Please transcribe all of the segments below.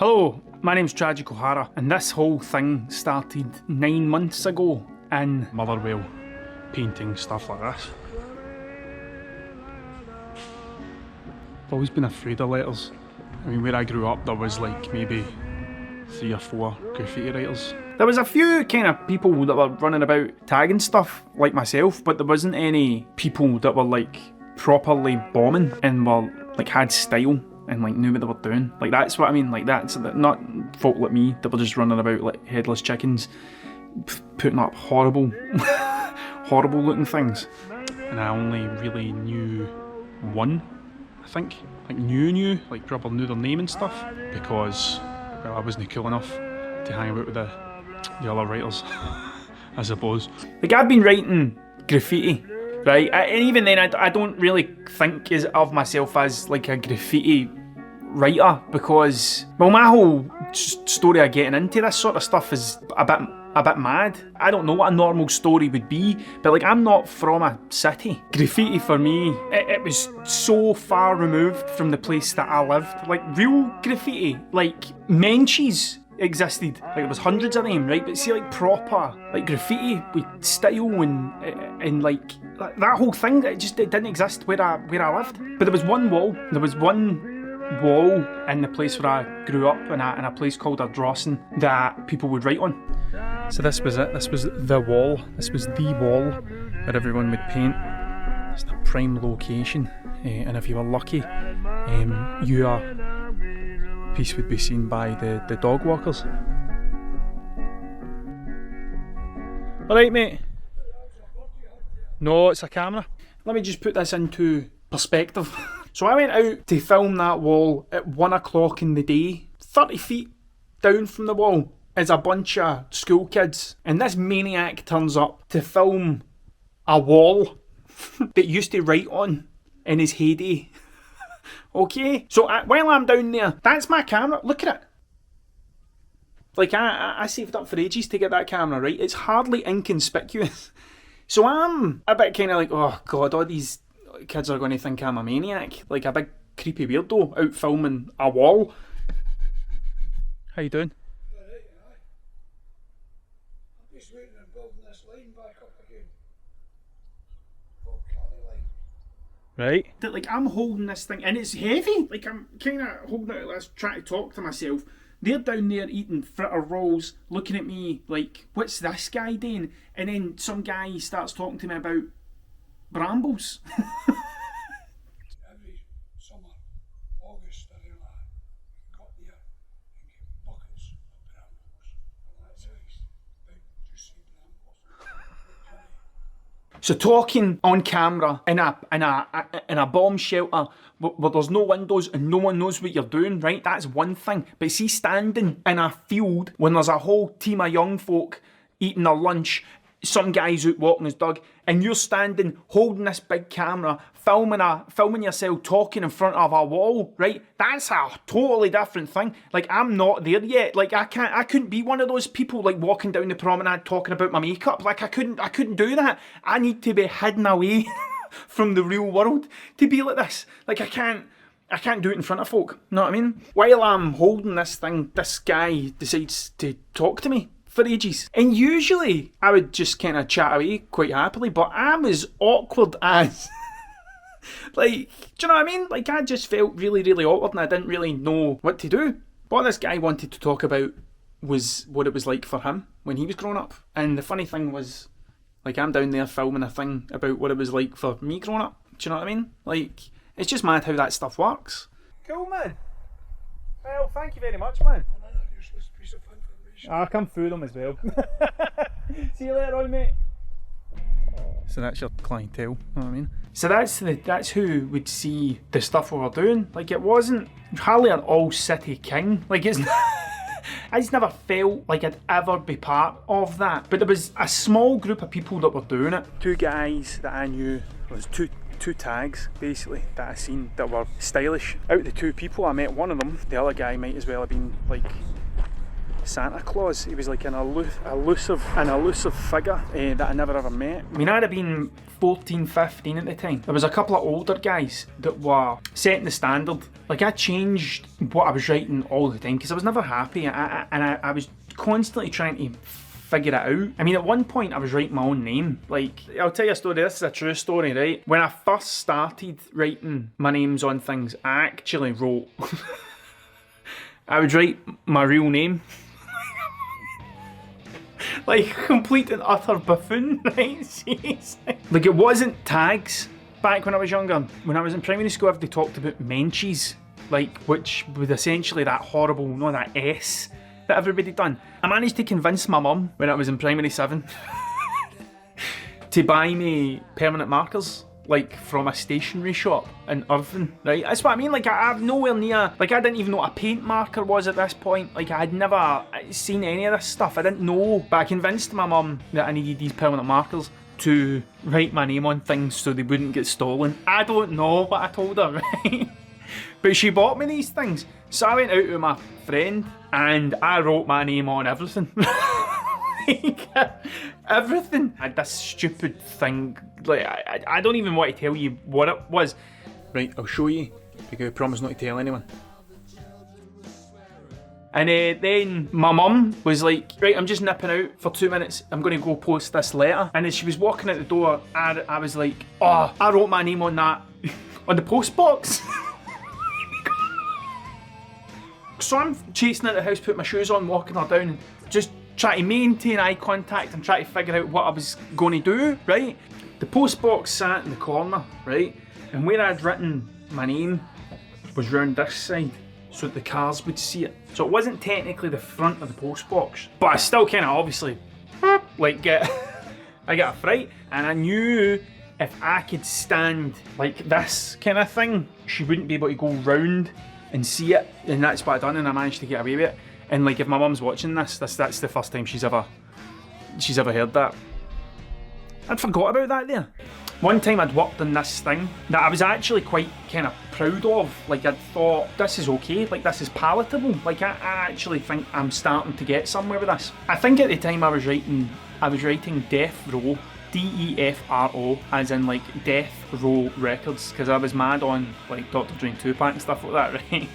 Hello, my name's Tragic O'Hara, and this whole thing started 9 months ago in Motherwell, painting stuff like this. I've always been afraid of letters. I mean, where I grew up, there was like maybe 3 or 4 graffiti writers. There was a few kind of people that were running about tagging stuff, like myself, but there wasn't any people that were like properly bombing and were like had style and like knew what they were doing. Like that's what I mean, like that's not folk like me that were just running about like headless chickens, putting up horrible, horrible looking things. And I only really knew one, I think, like knew, like proper knew their name and stuff, because well, I wasn't cool enough to hang about with the other writers, I suppose. Like I've been writing graffiti, right? And even then, I don't really think of myself as like a graffiti writer, because, well, my whole story of getting into this sort of stuff is a bit mad. I don't know what a normal story would be, but like I'm not from a city. Graffiti for me, it was so far removed from the place that I lived. Like real graffiti, like menchies existed, like there was hundreds of them, right? But see, like proper like graffiti with style and like that whole thing, it didn't exist where I lived. But there was one wall in the place where I grew up, in a place called Ardrossan, that people would write on. So this was it. This was the wall. This was the wall where everyone would paint. It's a prime location, and if you were lucky, your piece would be seen by the dog walkers. Alright, mate. No, it's a camera. Let me just put this into perspective. So I went out to film that wall at 1 o'clock in the day. 30 feet down from the wall is a bunch of school kids, and this maniac turns up to film a wall that used to write on in his heyday. Okay, so while I'm down there, that's my camera. Look at it. Like I saved up for ages to get that camera, right? It's hardly inconspicuous. So I'm a bit kind of like, oh god, all these kids are going to think I'm a maniac, like a big creepy weirdo out filming a wall. How you doing? I'm just waiting on building this line back up again. Right? That like I'm holding this thing and it's heavy. Like I'm kind of holding it like this, trying to talk to myself. They're down there eating fritter rolls, looking at me like, what's this guy doing? And then some guy starts talking to me about brambles. Every summer, August or like, got there and get buckets of brambles. And that's ice. Big, juicy brambles. So talking on camera in a bomb shelter where there's no windows and no one knows what you're doing, right? That's one thing. But see, standing in a field when there's a whole team of young folk eating their lunch, some guy's out walking his dog, and you're standing holding this big camera, filming yourself talking in front of a wall, right? That's a totally different thing. Like I'm not there yet. Like I couldn't be one of those people like walking down the promenade talking about my makeup. Like I couldn't do that. I need to be hidden away from the real world to be like this. Like I can't do it in front of folk. Know what I mean? While I'm holding this thing, this guy decides to talk to me for ages. And usually I would just kind of chat away quite happily, but I'm as awkward as like, do you know what I mean? Like I just felt really, really awkward and I didn't really know what to do. What this guy wanted to talk about was what it was like for him when he was growing up. And the funny thing was, like I'm down there filming a thing about what it was like for me growing up. Do you know what I mean? Like, it's just mad how that stuff works. Cool, man. Well, thank you very much, man. Another useless piece of information. I'll come through them as well. See you later on, mate. So that's your clientele, you know what I mean? So that's who would see the stuff we were doing. Like it wasn't hardly an all city king. Like it's I just never felt like I'd ever be part of that. But there was a small group of people that were doing it. 2 guys that I knew, there was two tags basically that I seen that were stylish. Out of the 2 people I met one of them, the other guy might as well have been like Santa Claus. He was like an elusive figure that I never ever met. I mean, I'd have been 14, 15 at the time. There was a couple of older guys that were setting the standard. Like, I changed what I was writing all the time because I was never happy, and I was constantly trying to figure it out. I mean, at one point I was writing my own name. Like, I'll tell you a story. This is a true story, right? When I first started writing my names on things, I actually wrote I would write my real name. Like, complete and utter buffoon, right? Seriously. Like, it wasn't tags back when I was younger. When I was in primary school, everybody talked about menchies, like, which was essentially that horrible, that S that everybody done. I managed to convince my mum when I was in primary 7 to buy me permanent markers, like, from a stationery shop in Irvine, right? That's what I mean. Like, I have nowhere near, like, I didn't even know what a paint marker was at this point. Like, I had never seen any of this stuff. I didn't know, but I convinced my mum that I needed these permanent markers to write my name on things so they wouldn't get stolen. I don't know what I told her, right? But she bought me these things. So I went out with my friend and I wrote my name on everything. Like, everything. I had this stupid thing. Like, I don't even want to tell you what it was. Right, I'll show you, because I promise not to tell anyone. And then my mum was like, right, I'm just nipping out for 2 minutes. I'm going to go post this letter. And as she was walking out the door, I was like, oh, I wrote my name on that, on the post box. So I'm chasing out the house, putting my shoes on, walking her down, just trying to maintain eye contact and try to figure out what I was going to do, right? The post box sat in the corner, right? And where I'd written my name was round this side, so that the cars would see it. So it wasn't technically the front of the post box, but I still kind of obviously, like, I get a fright. And I knew if I could stand like this kind of thing, she wouldn't be able to go round and see it. And that's what I done, and I managed to get away with it. And like, if my mum's watching this, that's the first time she's ever heard that. I'd forgot about that there. One time I'd worked on this thing that I was actually quite kind of proud of. Like, I'd thought, this is okay, like, this is palatable. Like, I actually think I'm starting to get somewhere with this. I think at the time I was writing Death Row, DEFRO, as in like Death Row Records, because I was mad on like Dr. Dre and Tupac and stuff like that, right?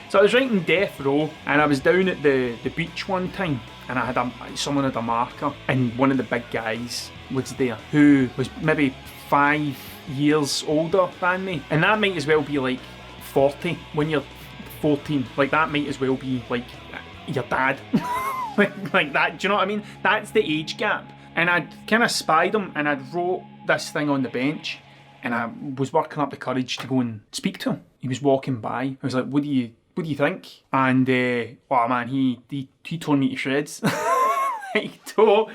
So I was writing Death Row, and I was down at the beach one time, and someone had a marker, and one of the big guys was there, who was maybe 5 years older than me, and that might as well be like 40 when you're 14. Like, that might as well be like your dad. like that, do you know what I mean? That's the age gap. And I'd kind of spied him, and I'd wrote this thing on the bench, and I was working up the courage to go and speak to him. He was walking by. I was like, what do you think? And oh man, he tore me to shreds. Like, tore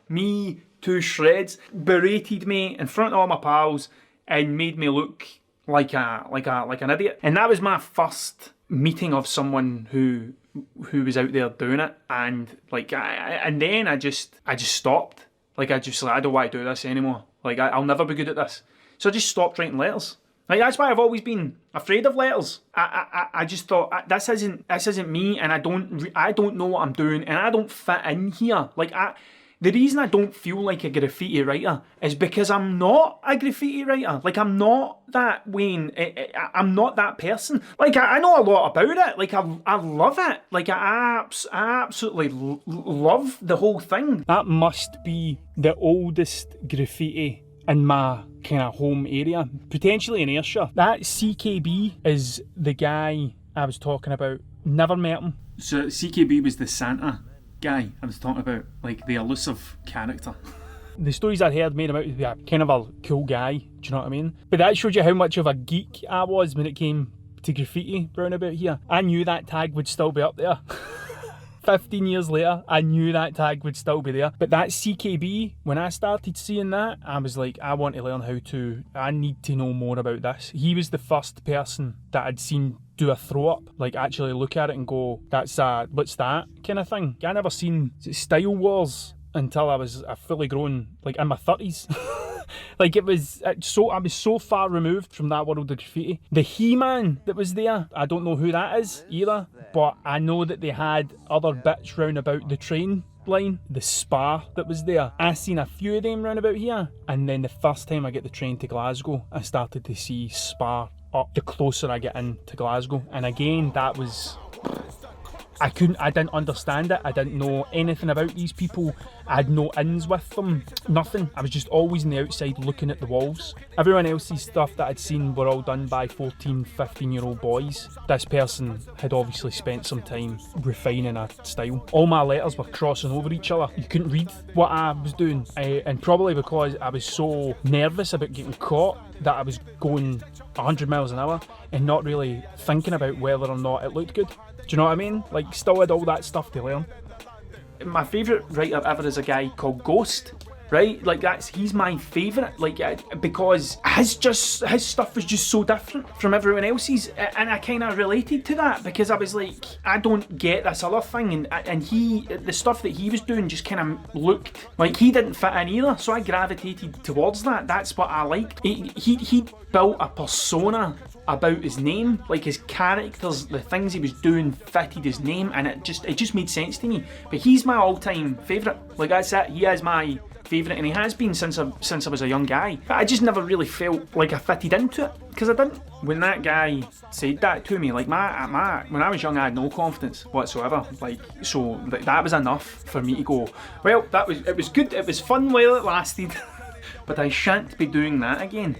me to shreds. Berated me in front of all my pals and made me look like an idiot. And that was my first meeting of someone who was out there doing it. And like, and then I just stopped. Like, I don't want to do this anymore. Like, I'll never be good at this. So I just stopped writing letters. Like, that's why I've always been afraid of letters. I just thought, this isn't me, and I don't know what I'm doing, and I don't fit in here. Like, the reason I don't feel like a graffiti writer is because I'm not a graffiti writer. Like, I'm not that Wayne. I'm not that person. Like, I know a lot about it. Like, I love it. Like, I absolutely love the whole thing. That must be the oldest graffiti in my kind of home area, potentially in Ayrshire. That CKB is the guy I was talking about. Never met him. So CKB was the Santa guy I was talking about, like the elusive character. The stories I'd heard made him out to be a kind of a cool guy, do you know what I mean? But that showed you how much of a geek I was when it came to graffiti round about here. I knew that tag would still be up there. 15 years later, I knew that tag would still be there. But that CKB, when I started seeing that, I was like, I want to learn I need to know more about this. He was the first person that I'd seen do a throw up, like actually look at it and go, what's that kind of thing. I never seen Style Wars until I was a fully grown, like in my 30s. Like, I was so far removed from that world of graffiti. The He-Man that was there, I don't know who that is either, but I know that they had other bits round about the train line, the spa that was there. I seen a few of them round about here, and then the first time I get the train to Glasgow, I started to see spa up the closer I get into Glasgow. And again, that was... I didn't understand it. I didn't know anything about these people. I had no ins with them, nothing. I was just always on the outside looking at the walls. Everyone else's stuff that I'd seen were all done by 14, 15-year-old boys. This person had obviously spent some time refining a style. All my letters were crossing over each other. You couldn't read what I was doing. And probably because I was so nervous about getting caught that I was going 100 miles an hour and not really thinking about whether or not it looked good. Do you know what I mean? Like, still had all that stuff to learn. My favourite writer ever is a guy called Ghost, right? Like, he's my favourite, like, because his stuff was just so different from everyone else's, and I kind of related to that, because I was like, I don't get this other thing, and the stuff that he was doing just kind of looked like he didn't fit in either, so I gravitated towards that. That's what I liked. He built a persona about his name, like his characters, the things he was doing fitted his name, and it just made sense to me. But he's my all-time favourite. Like, that's it. He is my favourite, and he has been since I was a young guy. But I just never really felt like I fitted into it, because I didn't. When that guy said that to me, like, when I was young, I had no confidence whatsoever. Like, so that was enough for me to go, well, it was good, it was fun while it lasted, but I shan't be doing that again.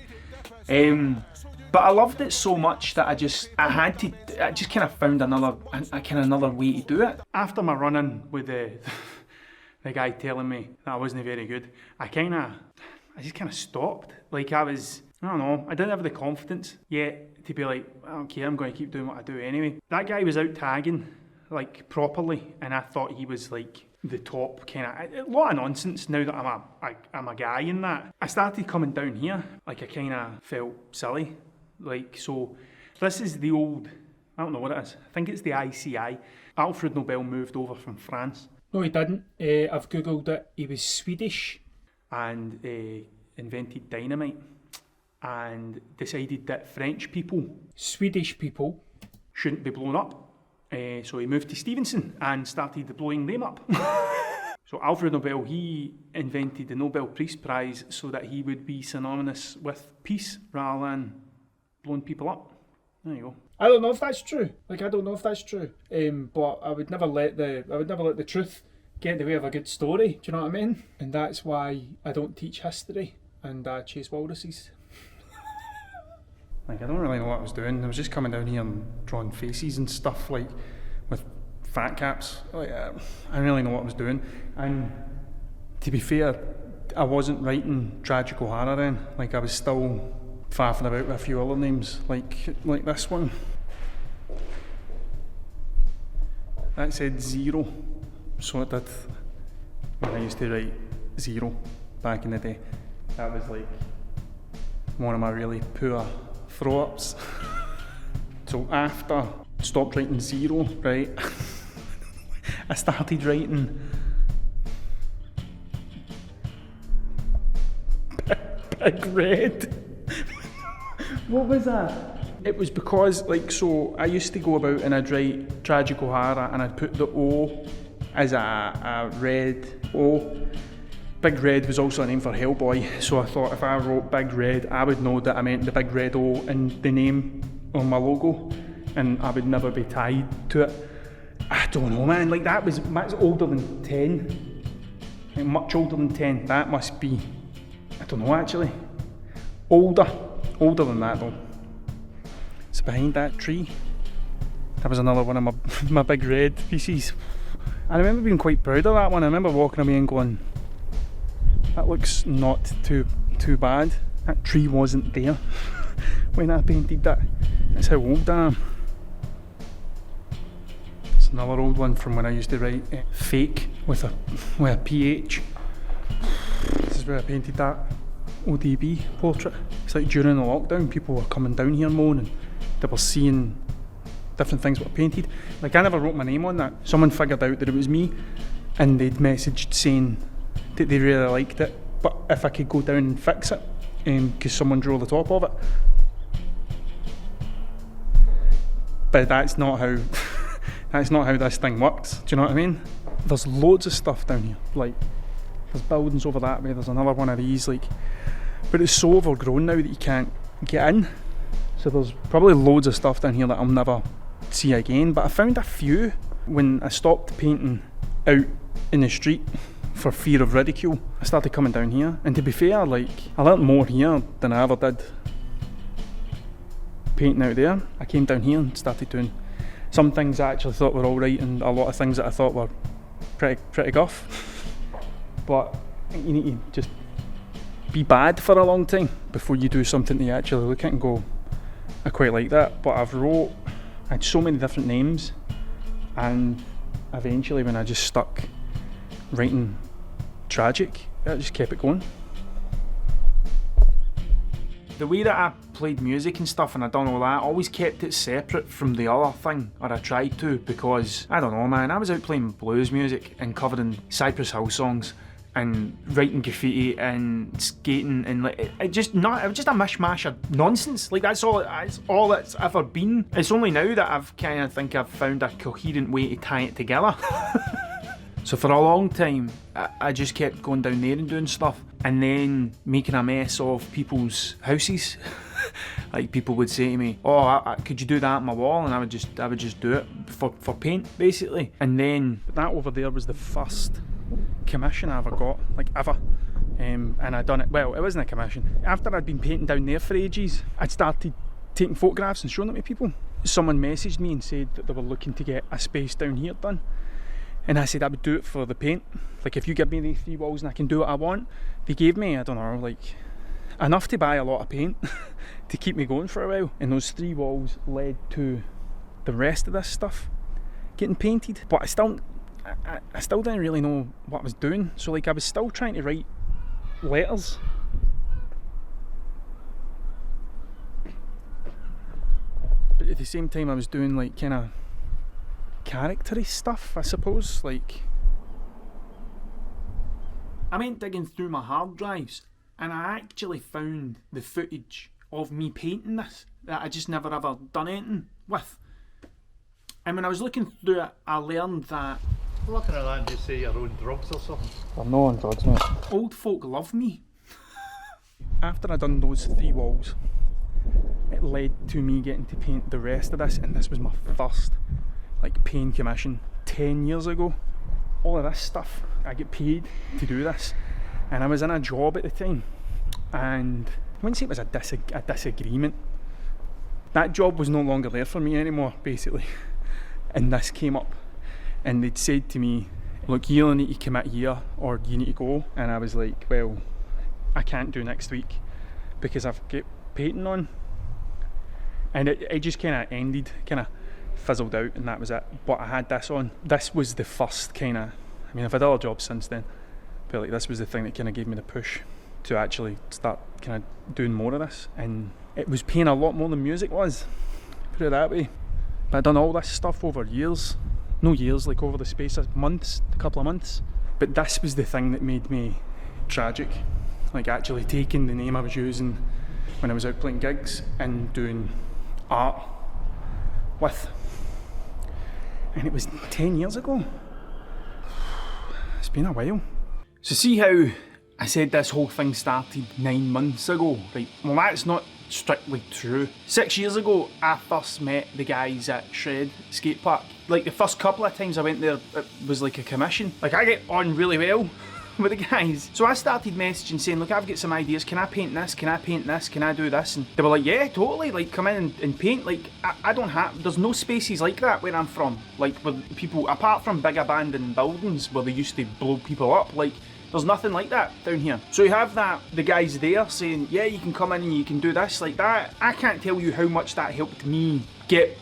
But I loved it so much that I just kind of found another way to do it. After my run-in with the guy telling me that I wasn't very good, I just kind of stopped. Like, I don't know, I didn't have the confidence yet to be like, I don't care, I'm going to keep doing what I do anyway. That guy was out tagging, like, properly, and I thought he was like the top kind of, a lot of nonsense now that I'm a guy in that. I started coming down here, like, I kind of felt silly. Like, so this is the old, I don't know what it is, I think it's the ICI. Alfred Nobel moved over from France. No, he didn't. I've googled it. He was Swedish and invented dynamite, and decided that Swedish people shouldn't be blown up. So he moved to Stevenson and started blowing them up. So Alfred Nobel, he invented the Nobel Peace Prize so that he would be synonymous with peace rather than blowing people up. There you go. I don't know if that's true. But I would never let the truth get in the way of a good story. Do you know what I mean? And that's why I don't teach history and I chase walruses. Like, I don't really know what I was doing. I was just coming down here and drawing faces and stuff, like, with fat caps. Like, I didn't really know what I was doing. And to be fair, I wasn't writing tragic horror then. Like, I was still faffing about with a few other names, like this one. That said Zero, so it did when I used to write Zero back in the day. That was like one of my really poor throw-ups. So after I stopped writing Zero, right, I started writing Big Red. What was that? It was because, like, so I used to go about and I'd write tragic horror and I'd put the O as a red O. Big Red was also a name for Hellboy, so I thought if I wrote Big Red, I would know that I meant the big red O in the name on my logo, and I would never be tied to it. I don't know, man, like that's older than 10. Like, much older than 10. That must be, I don't know actually. Older than that though. So behind that tree, that was another one of my Big Red pieces. I remember being quite proud of that one. I remember walking away and going, that looks not too bad. That tree wasn't there when I painted that. That's how old I am. It's another old one from when I used to write fake with a PH. This is where I painted that ODB portrait. It's like during the lockdown, people were coming down here more and they were seeing different things what I painted. Like, I never wrote my name on that. Someone figured out that it was me and they'd messaged saying that they really liked it, but if I could go down and fix it. because someone drew the top of it. But that's not how that's not how this thing works. Do you know what I mean? There's loads of stuff down here. Like, there's buildings over that way. There's another one of these. Like, but it's so overgrown now that you can't get in. So there's probably loads of stuff down here that I'll never see again. But I found a few when I stopped painting out in the street for fear of ridicule. I started coming down here, and to be fair, like, I learnt more here than I ever did painting out there. I came down here and started doing some things I actually thought were alright, and a lot of things that I thought were pretty guff. But I think you need to just be bad for a long time before you do something that you actually look at and go, I quite like that. But I had so many different names, and eventually when I just stuck writing tragic, I just kept it going. The way that I played music and stuff and I done all that, I always kept it separate from the other thing, or I tried to, because, I don't know man, I was out playing blues music and covering Cypress Hill songs and writing graffiti and skating, and like, it was just a mishmash of nonsense. Like, that's all it's ever been. It's only now that I've kind of think I've found a coherent way to tie it together. So for a long time, I just kept going down there and doing stuff, and then making a mess of people's houses. Like, people would say to me, "Oh, could you do that on my wall?" And I would just do it for paint, basically. And then that over there was the first commission I ever got, like ever. And I done it. Well, it wasn't a commission. After I'd been painting down there for ages, I'd started taking photographs and showing them to people. Someone messaged me and said that they were looking to get a space down here done. And I said I would do it for the paint. Like, if you give me these 3 walls and I can do what I want. They gave me, I don't know, like, enough to buy a lot of paint to keep me going for a while. And those 3 walls led to the rest of this stuff getting painted. But I still didn't really know what I was doing. So, like, I was still trying to write letters. But at the same time I was doing, like, kind of character-y stuff, I suppose. Like, I went digging through my hard drives and I actually found the footage of me painting this that I just never ever done anything with. And when I was looking through it, I learned that looking at that and you say you're on drugs or something. I'm not on drugs, mate. Old folk love me. After I'd done those 3 walls, it led to me getting to paint the rest of this, and this was my first, like, paint commission 10 years ago. All of this stuff, I get paid to do this, and I was in a job at the time, and I wouldn't say it was a disagreement. That job was no longer there for me anymore, basically, and this came up, and they'd said to me, look, you either need to commit here or you need to go. And I was like, well, I can't do next week because I've got painting on. And it just kind of ended, kind of fizzled out, and that was it. But I had this on. This was the first kind of, I mean, I've had other jobs since then, but like, this was the thing that kind of gave me the push to actually start kind of doing more of this. And it was paying a lot more than music was, put it that way. But I'd done all this stuff over years. No years, like over the space of months, a couple of months. But this was the thing that made me tragic. Like, actually taking the name I was using when I was out playing gigs and doing art with. And it was 10 years ago. It's been a while. So see how I said this whole thing started 9 months ago, right? Well, that's not strictly true. 6 years ago, I first met the guys at Shred Skate Park. Like, the first couple of times I went there, it was like a commission. Like, I get on really well with the guys. So I started messaging saying, look, I've got some ideas. Can I paint this? Can I paint this? Can I do this? And they were like, yeah, totally. Like, come in and paint. Like, I don't have, there's no spaces like that where I'm from. Like, where people, apart from big abandoned buildings where they used to blow people up, like, there's nothing like that down here. So you have that, the guys there saying, yeah, you can come in and you can do this, like that. I can't tell you how much that helped me get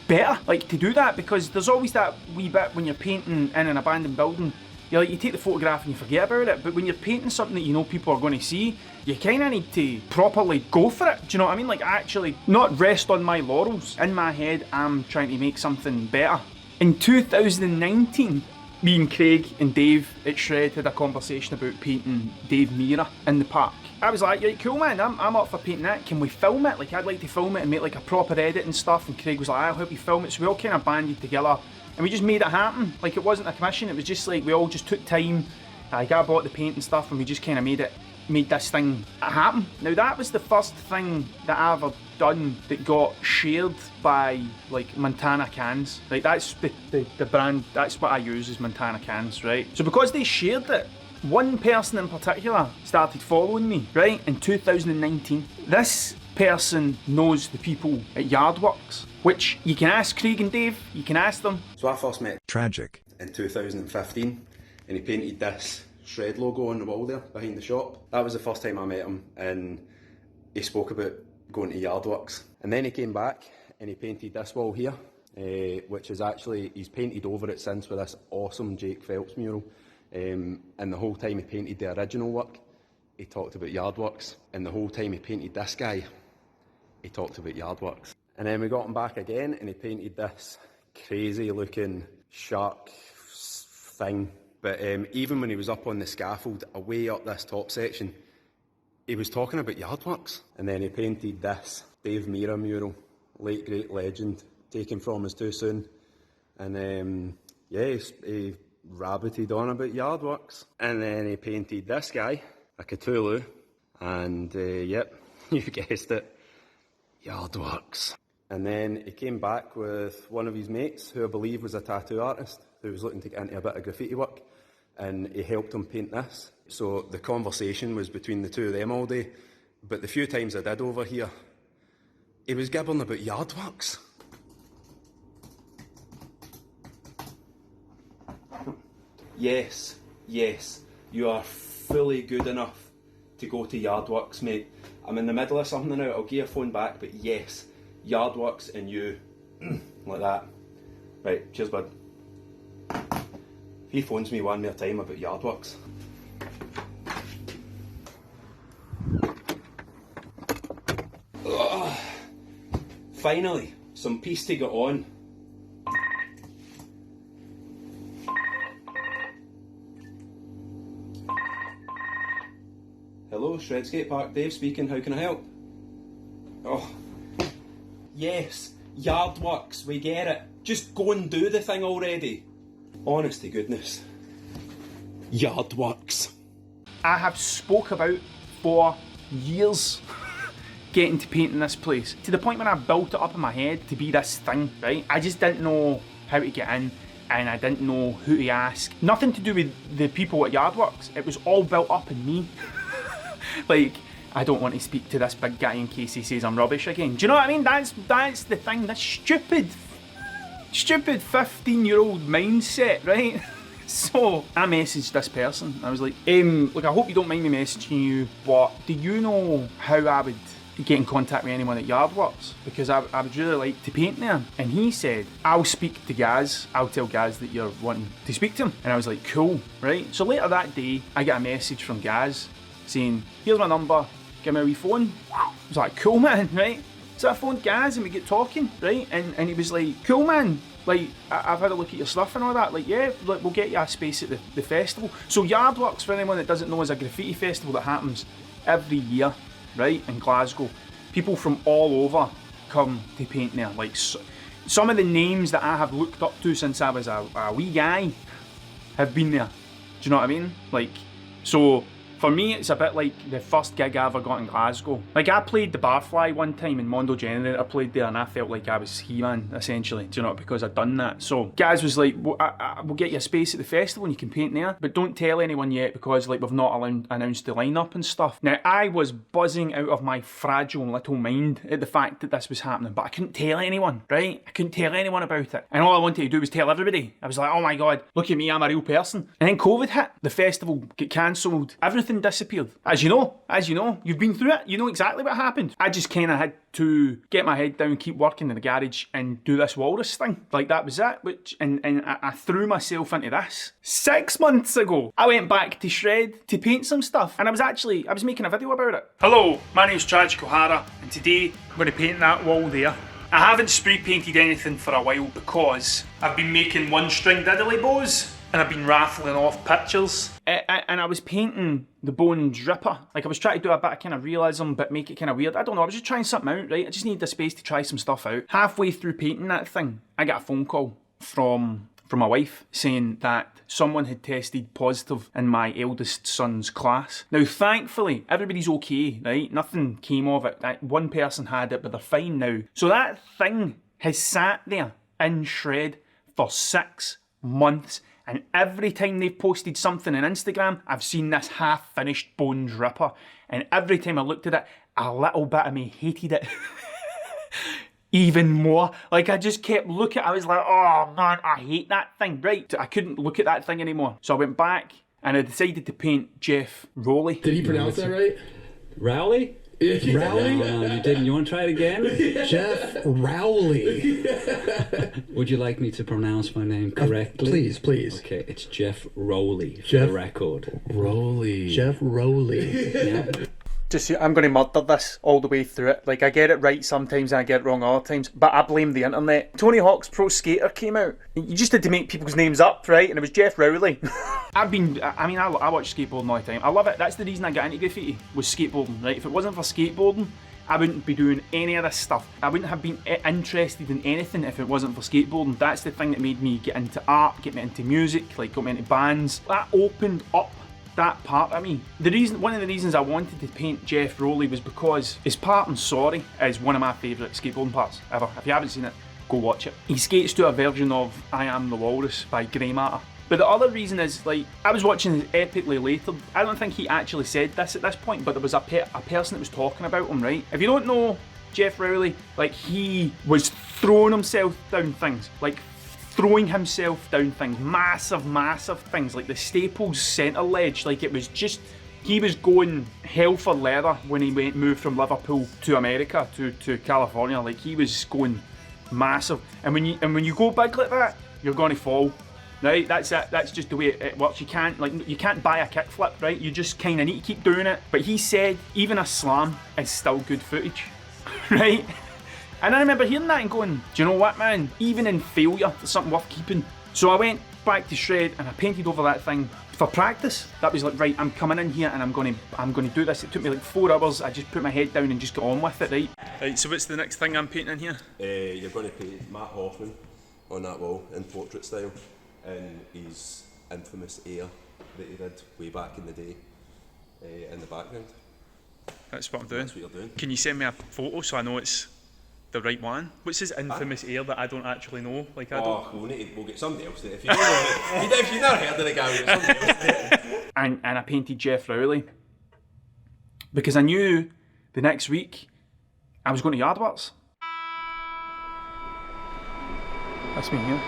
better, like, to do that, because there's always that wee bit when you're painting in an abandoned building. You're like, you take the photograph and you forget about it, but when you're painting something that you know people are going to see, you kind of need to properly go for it. Do you know what I mean? Like, actually not rest on my laurels. In my head, I'm trying to make something better. In 2019, Me and Craig and Dave at Shred had a conversation about painting Dave Mira in the park. I was like, right, cool man, I'm up for painting that. Can we film it? Like, I'd like to film it and make like a proper edit and stuff. And Craig was like, I'll help you film it. So we all kind of banded together and we just made it happen. Like, it wasn't a commission, it was just like, we all just took time. I bought the paint and stuff and we just kind of made this thing happen. Now that was the first thing that I ever done that got shared by like Montana Cans. Like, that's the brand, that's what I use, is Montana Cans, right? So because they shared it, one person in particular started following me, right, in 2019. This person knows the people at Yardworks, which you can ask Craig and Dave, you can ask them. So I first met Tragic in 2015 and he painted this Shred logo on the wall there behind the shop. That was the first time I met him and he spoke about going to Yardworks. And then he came back and he painted this wall here, which is actually, he's painted over it since with this awesome Jake Phelps mural. And the whole time he painted the original work, he talked about Yardworks. And the whole time he painted this guy, he talked about Yardworks. And then we got him back again and he painted this crazy looking shark thing. But even when he was up on the scaffold, away up this top section, he was talking about Yardworks. And then he painted this Dave Mira mural, late great legend, taken from us too soon. And yeah, he rabbited on about Yardworks. And then he painted this guy, a Cthulhu, and yep, you guessed it, Yardworks. And then he came back with one of his mates, who I believe was a tattoo artist, who was looking to get into a bit of graffiti work, and he helped him paint this. So the conversation was between the two of them all day, but the few times I did over here, he was gibbering about Yardworks. Yes, you are fully good enough to go to Yardworks, mate. I'm in the middle of something now, I'll give you a phone back, but yes, Yardworks and you, like that. Right, cheers bud. He phones me one more time about Yardworks. Ugh. Finally, some peace to get on. Hello, Shred Skate Park, Dave speaking, how can I help? Oh, yes, Yardworks, we get it. Just go and do the thing already. Honest to goodness. Yardworks. I have spoke about for years getting to paint in this place, to the point when I built it up in my head to be this thing, right? I just didn't know how to get in and I didn't know who to ask. Nothing to do with the people at Yardworks, it was all built up in me. Like, I don't want to speak to this big guy in case he says I'm rubbish again. Do you know what I mean? That's the thing, this stupid 15-year-old mindset, right? So I messaged this person. I was like, look, I hope you don't mind me messaging you, but do you know how I would get in contact with anyone at Yardworks? Because I would really like to paint there. And he said, I'll speak to Gaz. I'll tell Gaz that you're wanting to speak to him. And I was like, cool, right? So later that day, I get a message from Gaz saying, here's my number, give me a wee phone. I was like, cool man, right? So I phoned Gaz and we get talking, right? And he was like, cool man, like, I've had a look at your stuff and all that. Like, yeah, like, we'll get you a space at the festival. So Yardworks, for anyone that doesn't know, is a graffiti festival that happens every year, right, in Glasgow. People from all over come to paint there. Like, some of the names that I have looked up to since I was a wee guy have been there. Do you know what I mean? Like, so for me, it's a bit like the first gig I ever got in Glasgow. Like, I played the Barfly one time in Mondo Generator, played there, and I felt like I was He-Man, essentially, do you know, because I'd done that. So, Gaz was like, we'll get you a space at the festival and you can paint there, but don't tell anyone yet because, like, we've not announced the lineup and stuff. Now, I was buzzing out of my fragile little mind at the fact that this was happening, but I couldn't tell anyone, right? I couldn't tell anyone about it. And all I wanted to do was tell everybody. I was like, oh my God, look at me, I'm a real person. And then COVID hit, the festival got cancelled, everything disappeared. As you know, you've been through it, you know exactly what happened. I just kind of had to get my head down, keep working in the garage and do this walrus thing. Like, that was it, and I threw myself into this. 6 months ago, I went back to Shred to paint some stuff, and I was making a video about it. Hello, my name's Tragic O'Hara, and today I'm going to paint that wall there. I haven't spray painted anything for a while because I've been making one string diddly bows and I've been raffling off pictures. And I was painting the Bones Ripper. Like, I was trying to do a bit of kind of realism, but make it kind of weird. I don't know, I was just trying something out, right? I just needed the space to try some stuff out. Halfway through painting that thing, I got a phone call from my wife saying that someone had tested positive in my eldest son's class. Now, thankfully, everybody's okay, right? Nothing came of it. One person had it, but they're fine now. So that thing has sat there in shred for 6 months, and every time they've posted something on Instagram, I've seen this half-finished Bones Ripper, and every time I looked at it, a little bit of me hated it. Even more. Like, I just kept looking, I was like, oh man, I hate that thing, right? I couldn't look at that thing anymore. So I went back and I decided to paint Jeff Rowley. Did he pronounce that right? Rowley? Rowley? No, you didn't. You want to try it again? Jeff Rowley. Would you like me to pronounce my name correctly? Please. Okay, it's Jeff Rowley for Jeff the record. Rowley. Jeff Rowley. Yeah. I'm going to murder this all the way through it. Like, I get it right sometimes and I get it wrong other times, but I blame the internet. Tony Hawk's Pro Skater came out. You just had to make people's names up, right? And it was Jeff Rowley. I watch skateboarding all the time. I love it. That's the reason I got into graffiti, was skateboarding, right? If it wasn't for skateboarding, I wouldn't be doing any of this stuff. I wouldn't have been interested in anything if it wasn't for skateboarding. That's the thing that made me get into art, get me into music, like got me into bands. That opened up that part of me. One of the reasons I wanted to paint Jeff Rowley was because his part in Sorry is one of my favourite skateboarding parts ever. If you haven't seen it, go watch it. He skates to a version of I Am the Walrus by Grey Matter. But the other reason is, like, I was watching his Epically Later. I don't think he actually said this at this point, but there was a person that was talking about him, right? If you don't know Jeff Rowley, like, he was throwing himself down things, like throwing himself down things, massive things, like the Staples Centre ledge. Like, it was just, he was going hell for leather when he moved from Liverpool to America, to California. Like, he was going massive. And when you go big like that, you're going to fall. Right, that's it. That's just the way it works. You can't buy a kickflip, right? You just kind of need to keep doing it. But he said even a slam is still good footage, right? And I remember hearing that and going, do you know what, man? Even in failure, there's something worth keeping. So I went back to shred and I painted over that thing for practice. That was like, right, I'm coming in here and I'm going to do this. It took me like 4 hours. I just put my head down and just got on with it, right? Right. So what's the next thing I'm painting here? You're going to paint Matt Hoffman on that wall in portrait style, in his infamous air that he did way back in the day, in the background. That's what I'm doing. That's what you're doing. Can you send me a photo so I know it's the right one? What's his infamous air that I don't actually know? Like, I don't. We'll get somebody else. If you don't know, if you've never heard of the guy, we'll get somebody else. And I painted Jeff Rowley because I knew the next week I was going to Yardworks. That's me here.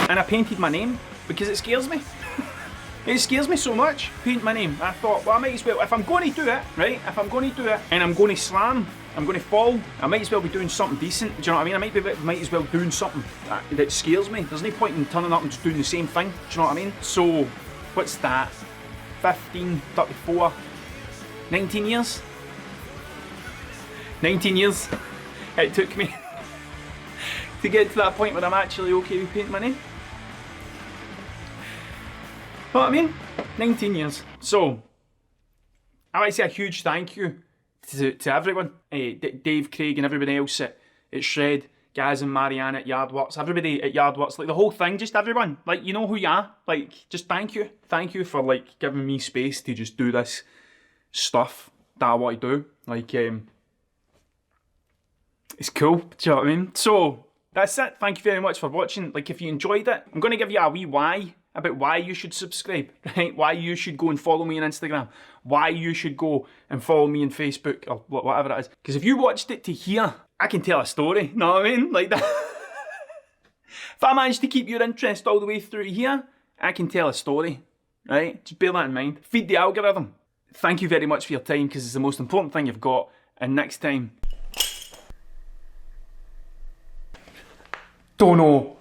And I painted my name because it scares me. It scares me so much, paint my name. I thought, well, I might as well, if I'm going to do it, right, if I'm going to do it and I'm going to slam, I'm going to fall, I might as well be doing something decent. Do you know what I mean? I might as well doing something that scares me. There's no point in turning up and just doing the same thing. Do you know what I mean? So, what's that? 15, 34, 19 years? 19 years it took me to get to that point where I'm actually okay with painting my name. Know what I mean? 19 years. So, I want to say a huge thank you to everyone. Dave, Craig and everybody else at Shred, Gaz and Marianne at Yardworks, everybody at Yardworks, like the whole thing, just everyone. Like, you know who you are. Like, just thank you. Thank you for, like, giving me space to just do this stuff that I want to do. Like, it's cool. Do you know what I mean? So, that's it. Thank you very much for watching. Like, if you enjoyed it, I'm going to give you a wee why about why you should subscribe, right? Why you should go and follow me on Instagram. Why you should go and follow me on Facebook or whatever it is. Because if you watched it to here, I can tell a story. Know what I mean? Like that. If I manage to keep your interest all the way through here, I can tell a story, right? Just bear that in mind. Feed the algorithm. Thank you very much for your time, because it's the most important thing you've got. And next time, don't know.